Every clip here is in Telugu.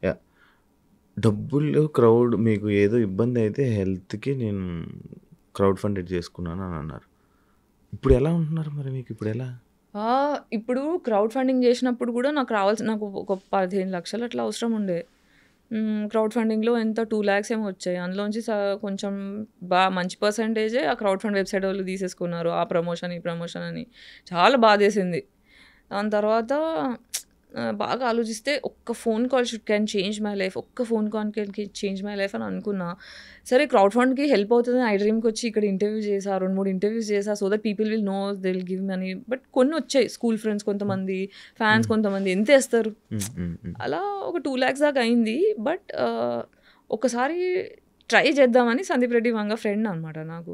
యాహ్! డబ్బులు క్రౌడ్ మీకు ఏదో ఇబ్బందయితే హెల్త్‌కి నేను క్రౌడ్ ఫండెడ్ చేసుకున్నాను అని అన్నారు. ఇప్పుడు ఎలా ఉంటున్నారు మరి మీకిప్పుడెలా? ఇప్పుడు క్రౌడ్ ఫండింగ్ చేసినప్పుడు కూడా నాకు ఒక 15,00,000 అట్లా అవసరం ఉండే. క్రౌడ్ ఫండింగ్‌లో ఎంత 2,00,000 ఏమో వచ్చాయి. అందులోంచి కొంచెం మంచి పర్సెంటేజే ఆ క్రౌడ్ ఫండ్ వెబ్‌సైట్ వాళ్ళు తీసేసుకున్నారు. ఆ ప్రమోషన్, ఈ ప్రమోషన్ అని. చాలా బాధేసింది. దాని తర్వాత బాగా ఆలోచిస్తే ఒక్క phone call can change my life. ఒక్క phone call can change my life అని అనుకున్నా. సరే క్రౌడ్ ఫండ్‌కి హెల్ప్ అవుతదని ఐడ్రీమ్‌కొచ్చి ఇక్కడ ఇంటర్వ్యూ చేశా. 2, 3 ఇంటర్వ్యూస్ చేశా. So that people will know they will give money. But కొన్నొచ్చాయి. స్కూల్ ఫ్రెండ్స్ కొంతమంది, ఫ్యాన్స్ కొంతమంది ఎంతేస్తారు? అలా ఒక 2,00,000 దాకా అయింది. బట్ ఒకసారి ట్రై చేద్దామని సందీప్ రెడ్డి వంగ ఫ్రెండ్ అనమాట నాకు.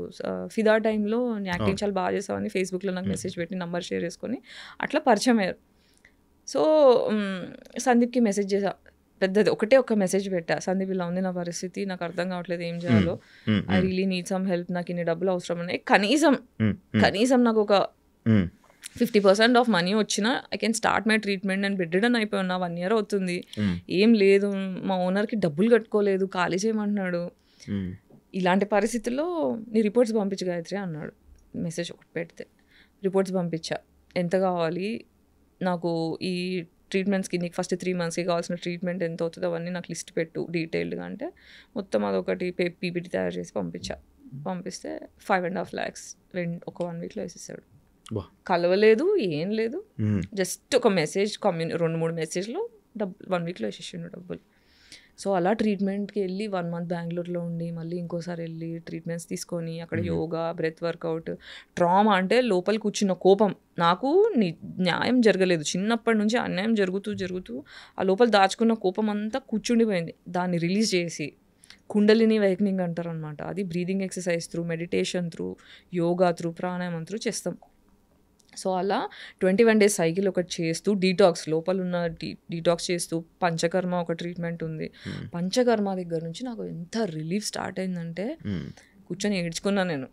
ఫిదా టైంలో యాక్టింగ్ చాలా బాగా చేసావని ఫేస్‌బుక్‌లో నాకు మెసేజ్ పెట్టి నంబర్ షేర్ చేసుకొని అట్లా పరిచయం అయ్యారు. సో సందీప్‌కి మెసేజ్ చేశా. పెద్దది ఒకటే ఒక మెసేజ్ పెట్టా. సందీప్ ఇలా ఉంది నా పరిస్థితి. నాకు అర్థం కావట్లేదు ఏం చేయాలో. I really need some help. నాకు ఇన్ని డబ్బులు అవసరం ఉన్నాయి. కనీసం నాకు ఒక 50% ఆఫ్ మనీ వచ్చినా I can start my treatment. నేను బెడ్ రిడన్ అయిపోయినా 1 ఇయర్ అవుతుంది. ఏం లేదు. మా ఓనర్‌కి డబ్బులు కట్టుకోలేదు. ఖాళీ చేయమంటున్నాడు. ఇలాంటి పరిస్థితుల్లో నీ రిపోర్ట్స్ పంపించు గాయత్రి అన్నాడు. మెసేజ్ ఒకటి పెడితే రిపోర్ట్స్ పంపించా. ఎంత కావాలి నాకు ఈ ట్రీట్మెంట్స్కి, నీకు ఫస్ట్ 3 మంత్స్కి కావాల్సిన ట్రీట్మెంట్ ఎంత అవుతుందో అవన్నీ నాకు లిస్ట్ పెట్టు డీటెయిల్డ్గా అంటే మొత్తం అదొకటి పీపీటీ తయారు చేసి పంపిస్తే 5.5 lakhs ఒక 1 weekలో వేసేసాడు. కలవలేదు, ఏం లేదు, జస్ట్ ఒక మెసేజ్ 2-3 మెసేజ్లో 1 weekలో వేసేసిండు డబ్బులు. సో అలా ట్రీట్మెంట్కి వెళ్ళి 1 month బెంగళూరులో ఉండి మళ్ళీ ఇంకోసారి వెళ్ళి ట్రీట్మెంట్స్ తీసుకొని అక్కడ యోగా, బ్రెత్ వర్కౌట్. ట్రామా అంటే లోపల కూర్చున్న కోపం. నాకు న్యాయం జరగలేదు. చిన్నప్పటి నుంచి అన్యాయం జరుగుతూ ఆ లోపల దాచుకున్న కోపం అంతా కూర్చుండిపోయింది. దాన్ని రిలీజ్ చేసి కుండలిని వైక్నింగ్ అంటారు అనమాట. అది breathing exercise through, meditation through, yoga through, ప్రాణాయామం త్రూ చేస్తాం. సో అలా 21 days సైకిల్ ఒకటి చేస్తూ డీటాక్స్ లోపల ఉన్న డీటాక్స్ చేస్తూ పంచకర్మ ఒక ట్రీట్మెంట్ ఉంది. పంచకర్మ దగ్గర నుంచి నాకు ఎంత రిలీఫ్ స్టార్ట్ అయిందంటే కూర్చొని ఏడ్చుకున్నా నేను.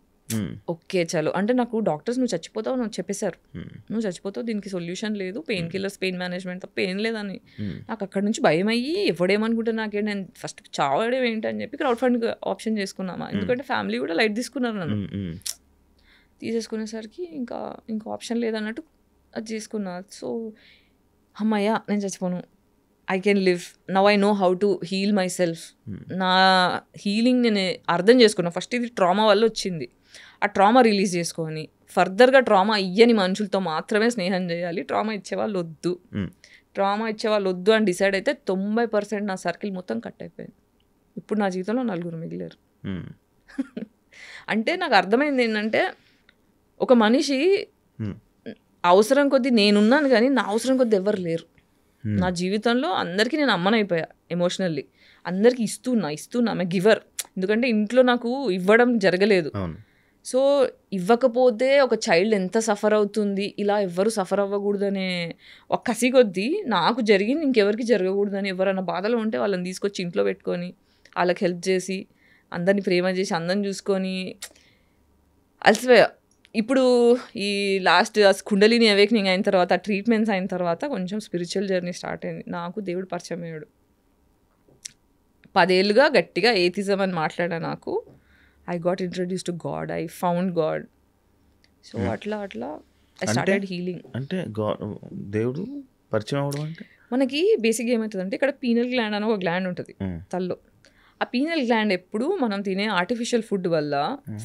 ఓకే చలో అంటే నాకు డాక్టర్స్ నువ్వు చచ్చిపోతావు నాకు చెప్పేశారు. నువ్వు చచ్చిపోతావు, దీనికి సొల్యూషన్ లేదు, పెయిన్ కిల్లర్స్, పెయిన్ మేనేజ్మెంట్ తప్ప ఏం లేదని. నాకు అక్కడ నుంచి భయం అయ్యి ఎవడేమనుకుంటే నాకేంటి, నేను ఫస్ట్ చావడం ఏంటి అని చెప్పి క్రౌడ్ ఫండ్ ఆప్షన్ చేసుకున్నామా. ఎందుకంటే ఫ్యామిలీ కూడా లైట్ తీసుకున్నారు నన్ను. తీసేసుకునేసరికి ఇంకా ఆప్షన్ లేదన్నట్టు అది చేసుకున్నా. సో అమ్మయ్య నేను చచ్చిపోను, I can live now, I know how to heal myself. నా హీలింగ్ నేను అర్థం చేసుకున్నా. ఫస్ట్ ఇది ట్రామా వల్ల వచ్చింది. ఆ ట్రామా రిలీజ్ చేసుకొని ఫర్దర్గా ట్రామా ఇయ్యని మనుషులతో మాత్రమే స్నేహం చేయాలి. ట్రామా ఇచ్చేవాళ్ళు వద్దు అని డిసైడ్ అయితే 90% నా సర్కిల్ మొత్తం కట్ అయిపోయింది. ఇప్పుడు నా జీవితంలో 4 మిగిలారు. అంటే నాకు అర్థమైంది ఏంటంటే ఒక మనిషి అవసరం కొద్దీ నేనున్నాను కానీ నా అవసరం కొద్దీ ఎవరు లేరు నా జీవితంలో. అందరికీ నేను అమ్మనైపోయా ఎమోషనల్లీ. అందరికీ ఇస్తున్నా మే గివర్. ఎందుకంటే ఇంట్లో నాకు ఇవ్వడం జరగలేదు. సో ఇవ్వకపోతే ఒక చైల్డ్ ఎంత సఫర్ అవుతుంది, ఇలా ఎవ్వరు సఫర్ అవ్వకూడదనే ఒక కసి కొద్దీ నాకు జరిగింది ఇంకెవరికి జరగకూడదని, ఎవరైనా బాధలో ఉంటే వాళ్ళని తీసుకొచ్చి ఇంట్లో పెట్టుకొని వాళ్ళకి హెల్ప్ చేసి అందరిని ప్రేమ చేసి అందరిని చూసుకొని అలసిపోయా. ఇప్పుడు ఈ లాస్ట్ కుండలిని అవేకనింగ్ అయిన తర్వాత, ట్రీట్మెంట్స్ అయిన తర్వాత కొంచెం స్పిరిచువల్ జర్నీ స్టార్ట్ అయింది. నాకు దేవుడు పరిచయం అయ్యాడు. 10 ఏళ్ళుగా గట్టిగా ఏథిజం అని మాట్లాడా. నాకు I got introduce to God, I found God. So అట్లా ఐ స్టార్టెడ్ హీలింగ్. అంటే దేవుడు పరిచయం అవడం అంటే మనకి బేసిక్గా ఏమవుతుందంటే ఇక్కడ పీనల్ గ్లాండ్ అని ఒక గ్లాండ్ ఉంటుంది తల్లో. ఆ పీనల్ గ్లాండ్ ఎప్పుడు మనం తినే ఆర్టిఫిషియల్ ఫుడ్ వల్ల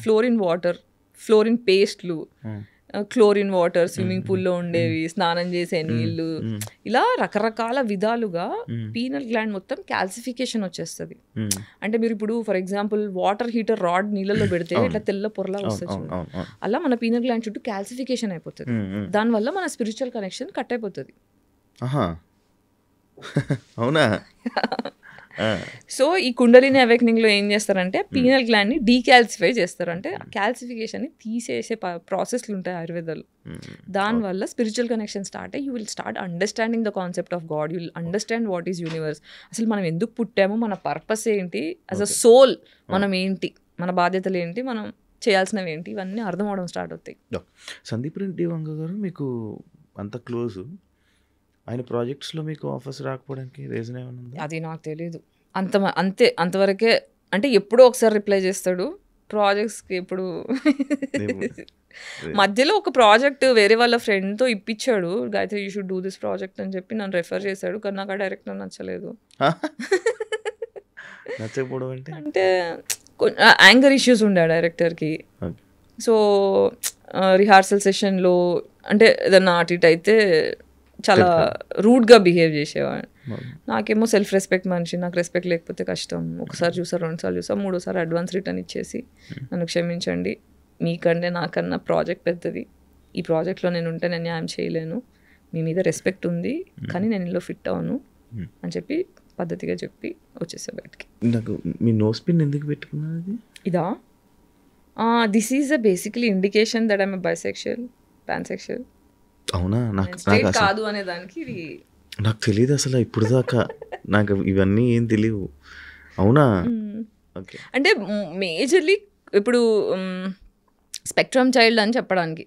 ఫ్లోరిన్ వాటర్, ఫ్లోరిన్ పేస్ట్లు, క్లోరిన్ వాటర్, స్విమ్మింగ్ పూల్లో ఉండేవి, స్నానం చేసే నీళ్లు, ఇలా రకరకాల విధాలుగా పీనల్ గ్లాండ్ మొత్తం క్యాల్సిఫికేషన్ వచ్చేస్తుంది. అంటే మీరు ఇప్పుడు for example water heater rod నీళ్ళలో పెడితే ఇట్లా తెల్ల పొరలా వస్తుంది. అలా మన పీనల్ గ్లాండ్ చుట్టూ క్యాల్సిఫికేషన్ అయిపోతుంది. దానివల్ల మన స్పిరిచువల్ కనెక్షన్ కట్ అయిపోతుంది. అవునా? సో ఈ కుండలిని అవేకనింగ్లో ఏం చేస్తారంటే పీనల్ గ్లాండ్ని డీకాల్సిఫై చేస్తారు. అంటే క్యాల్సిఫికేషన్ని తీసేసే ప్రాసెస్లు ఉంటాయి ఆయుర్వేదాలు. దానివల్ల స్పిరిచువల్ కనెక్షన్ స్టార్ట్ అయ్యి you will start understanding the concept of God. You will understand what is universe. అసలు మనం ఎందుకు పుట్టామో, మన పర్పస్ ఏంటి, యాజ్ అ సోల్ మనం ఏంటి, మన బాధ్యతలు ఏంటి, మనం చేయాల్సినవి ఏంటి, ఇవన్నీ అర్థం అవడం స్టార్ట్ అవుతాయి. సందీప్ రెడ్డి వంగ గారు మీకు అంత క్లోజు, ఆయన ప్రాజెక్ట్స్‌లో మీకు ఆఫర్స్ రాకపోవడానికి రీజన్ ఏమైనా ఉందా? అది నాకు తెలీదు. అంతే అంతవరకే. అంటే ఎప్పుడో ఒకసారి రిప్లై చేస్తాడు. ప్రాజెక్ట్స్‌కి ఎప్పుడు మధ్యలో ఒక ప్రాజెక్ట్ వేరే వాళ్ళ ఫ్రెండ్‌తో ఇప్పించాడు. Gayatri you should do this project అని చెప్పి నన్ను రెఫర్ చేశాడు. కానీ నాకు ఆ డైరెక్టర్ నచ్చలేదు. నచ్చకపోవడం అంటే? అంటే యాంగర్ ఇష్యూస్ ఉండే ఆ డైరెక్టర్‌కి. ఓకే. సో రిహార్సల్ సెషన్‌లో అంటే ఏదన్నా అటు ఇటు అయితే చాలా రూడ్గా బిహేవ్ చేసేవాడు. నాకేమో సెల్ఫ్ రెస్పెక్ట్ మనిషి. నాకు రెస్పెక్ట్ లేకపోతే కష్టం. ఒకసారి చూసా, రెండుసార్లు చూసా, మూడోసారి అడ్వాన్స్ రిటర్న్ ఇచ్చేసి నన్ను క్షమించండి, మీకంటే నాకన్నా ప్రాజెక్ట్ పెద్దది, ఈ ప్రాజెక్ట్లో నేను ఉంటే నేను న్యాయం చేయలేను, మీ మీద రెస్పెక్ట్ ఉంది కానీ నేను ఇందులో ఫిట్ అవును అని చెప్పి పద్ధతిగా చెప్పి వచ్చేసా బయటికి. నాకు మీ నోస్ పిన్ ఎందుకు పెట్టుకున్నది? ఇదా this is a basically indication that I'm bisexual, pansexual. అవునా? నాకు స్ట్రైట్ కాదు అనే దానికి ఇది. నాకు తెలియదు అసలు ఇప్పుడు దాకా. నాకు ఇవన్నీ ఏం తెలియవు. అవునా? ఓకే. అంటే మేజర్లీ ఇప్పుడు స్పెక్ట్రమ్ చైల్డ్ అని చెప్పడానికి,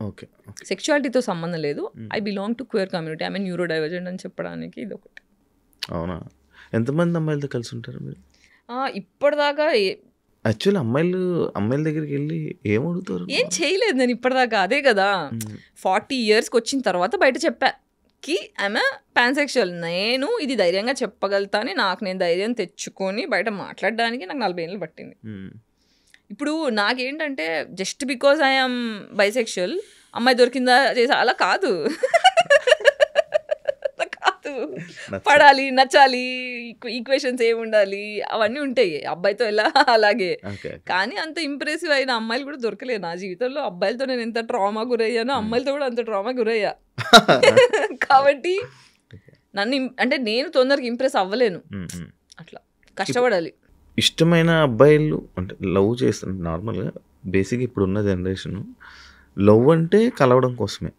ఓకే. సెక్షువాలిటీతో సంబంధం లేదు. I belong to queer community, I mean neuro divergent అని చెప్పడానికి ఇది ఒకటి. అవునా? ఎంతమంది అమ్మాయిలతో కలిసి ఉంటారు మీరు? ఇప్పటిదాకా యాక్చువల్లీ అమ్మాయిల దగ్గరికి వెళ్ళి ఏం అడుగుతారు? ఏం చేయలేదు నేను ఇప్పటిదాకా. అదే కదా 40 yearsకి వచ్చిన తర్వాత బయట చెప్పా కి ఆమె పాన్సెక్షువల్. నేను ఇది ధైర్యంగా చెప్పగలుగుతా అని నాకు నేను ధైర్యం తెచ్చుకొని బయట మాట్లాడడానికి నాకు 40 ఏళ్ళు పట్టింది. ఇప్పుడు నాకేంటంటే జస్ట్ బికాజ్ ఐఎమ్ బైసెక్షువల్ అమ్మాయి దొరికిందా చేసా అలా కాదు. కాదు, పడాలి, నచ్చాలి, ఈక్వేషన్స్ ఏమి ఉండాలి అవన్నీ ఉంటాయి అబ్బాయితో ఎలా అలాగే. కానీ అంత ఇంప్రెసివ్ అయిన అమ్మాయిలు కూడా దొరకలేదు నా జీవితంలో. అబ్బాయిలతో నేను ఎంత ట్రామా గురయ్యానో అమ్మాయిలతో కూడా అంత ట్రామా గురయ్యా. కాబట్టి నన్ను అంటే నేను తొందరగా ఇంప్రెస్ అవ్వలేను, అట్లా కష్టపడాలి. ఇష్టమైన అబ్బాయిలు అంటే లవ్ చేస్తారు నార్మల్గా. బేసిక్గా ఇప్పుడున్న జనరేషన్ లవ్ అంటే కలవడం కోసమే.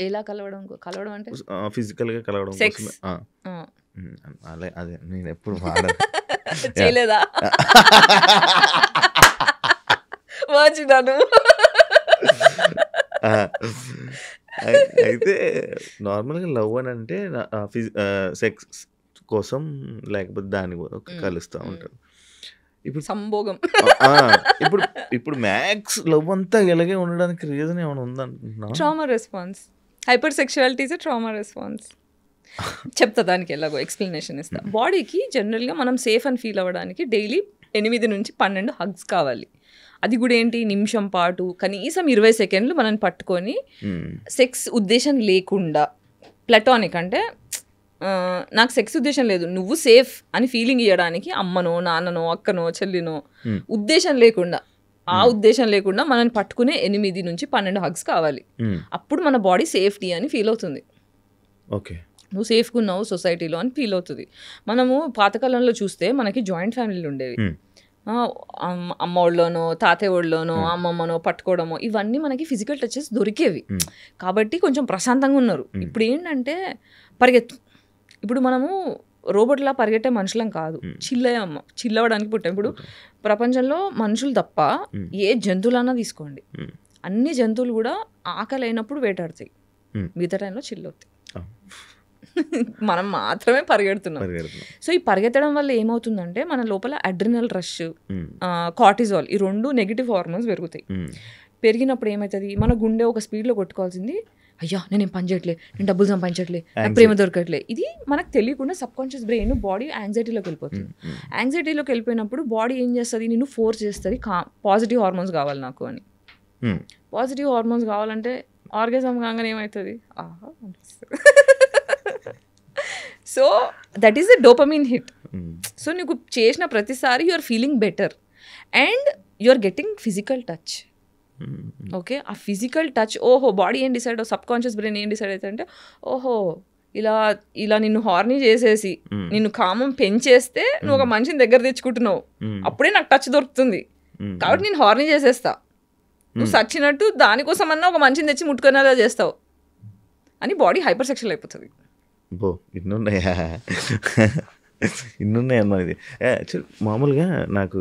ఎలా కలవడం అంటే ఫిజికల్గా కలవడం కోసమే. అదే నేను ఎప్పుడు చేయలేదా వాచినాను. అయితే నార్మల్గా లవ్ అని అంటే సెక్స్ కోసం లేకపోతే దాని కలుస్తూ ఉంటారు. ఇప్పుడు సంభోగం. ఇప్పుడు మ్యాక్స్ లవ్ అంతా ఇలాగే ఉండడానికి రీజన్ ఏమైనా ఉందంటున్నా? Trauma response. Hyper sexuality is trauma response. చెప్తా దానికి ఎలాగో ఎక్స్ప్లెనేషన్ ఇస్తా. బాడీకి జనరల్గా మనం సేఫ్ అని ఫీల్ అవ్వడానికి డైలీ 8 నుంచి 12 హగ్స్ కావాలి. అది కూడా ఏంటి, నిమిషం పాటు కనీసం 20 సెకండ్లు మనం పట్టుకొని సెక్స్ ఉద్దేశం లేకుండా, ప్లటానిక్ అంటే నాకు సెక్స్ ఉద్దేశం లేదు, నువ్వు సేఫ్ అని ఫీలింగ్ ఇవ్వడానికి అమ్మనో నాన్ననో అక్కనో చెల్లినో ఉద్దేశం లేకుండా, ఆ ఉద్దేశం లేకుండా మనల్ని పట్టుకునే 8 నుంచి 12 హగ్స్ కావాలి. అప్పుడు మన బాడీ సేఫ్టీ అని ఫీల్ అవుతుంది. ఓకే, నువ్వు సేఫ్గా ఉన్నావు సొసైటీలో అని ఫీల్ అవుతుంది. మనము పాతకాలంలో చూస్తే మనకి జాయింట్ ఫ్యామిలీలు ఉండేవి. అమ్మ ఒళ్ళోనో తాతయ్య ఒళ్ళోనో అమ్మమ్మనో పట్టుకోవడమో ఇవన్నీ మనకి ఫిజికల్ టచెస్ దొరికేవి. కాబట్టి కొంచెం ప్రశాంతంగా ఉన్నారు. ఇప్పుడు ఏంటంటే పరిగెత్తు. ఇప్పుడు మనము రోబోట్లా పరిగెట్టే మనుషులం కాదు, చిల్లవడానికి పుట్టాం. ఇప్పుడు ప్రపంచంలో మనుషులు తప్ప ఏ జంతువులన్నా తీసుకోండి, అన్ని జంతువులు కూడా ఆకలి అయినప్పుడు వేటాడుతాయి, మిగతా టైంలో చిల్లవుతాయి. మనం మాత్రమే పరిగెడుతున్నాం. సో ఈ పరిగెత్తడం వల్ల ఏమవుతుందంటే మన లోపల అడ్రినల్ రష్, కార్టిజాల్, ఈ 2 నెగిటివ్ హార్మోన్స్ పెరుగుతాయి. పెరిగినప్పుడు ఏమవుతుంది, మన గుండె ఒక స్పీడ్లో కొట్టుకోవాల్సింది, అయ్యా నేనేం పని చేయట్లే, నేను డబ్బులు సంపాదించట్లే, నాకు ప్రేమ దొరకట్లే, ఇది మనకు తెలియకుండా సబ్ కాన్షియస్ బ్రెయిన్ బాడీ యాంగ్జైటీలోకి వెళ్ళిపోతుంది. యాంగ్జైటీలోకి వెళ్ళిపోయినప్పుడు బాడీ ఏం చేస్తుంది, నిన్ను ఫోర్స్ చేస్తుంది పాజిటివ్ హార్మోన్స్ కావాలి నాకు అని. పాజిటివ్ హార్మోన్స్ కావాలంటే ఆర్గాజం కాగానే ఏమవుతుంది, ఆహా అనిపిస్తుంది. So that is the dopamine hit. So నీకు చేసిన ప్రతిసారి you are feeling better and you are getting physical touch. Okay, ఆ ఫిజికల్ టచ్, ఓహో బాడీ ఏం డిసైడ్, సబ్ కాన్షియస్ బ్రెయిన్ ఏం డిసైడ్ అవుతుంది అంటే, ఓహో ఇలా నిన్ను హార్నీ చేసేసి నిన్ను కామం పెంచేస్తే నువ్వు ఒక మనిషిని దగ్గర తెచ్చుకుంటున్నావు, అప్పుడే నాకు టచ్ దొరుకుతుంది, కాబట్టి నేను హార్నీ చేసేస్తా, నువ్వు సచ్చినట్టు దానికోసం అన్నా ఒక మనిషిని తెచ్చి ముట్టుకునేలా చేస్తావు అని బాడీ హైపర్ సెక్షువల్ అయిపోతుంది. ఇన్నున్నాయమ్మా. ఇది యాక్చువల్ మామూలుగా నాకు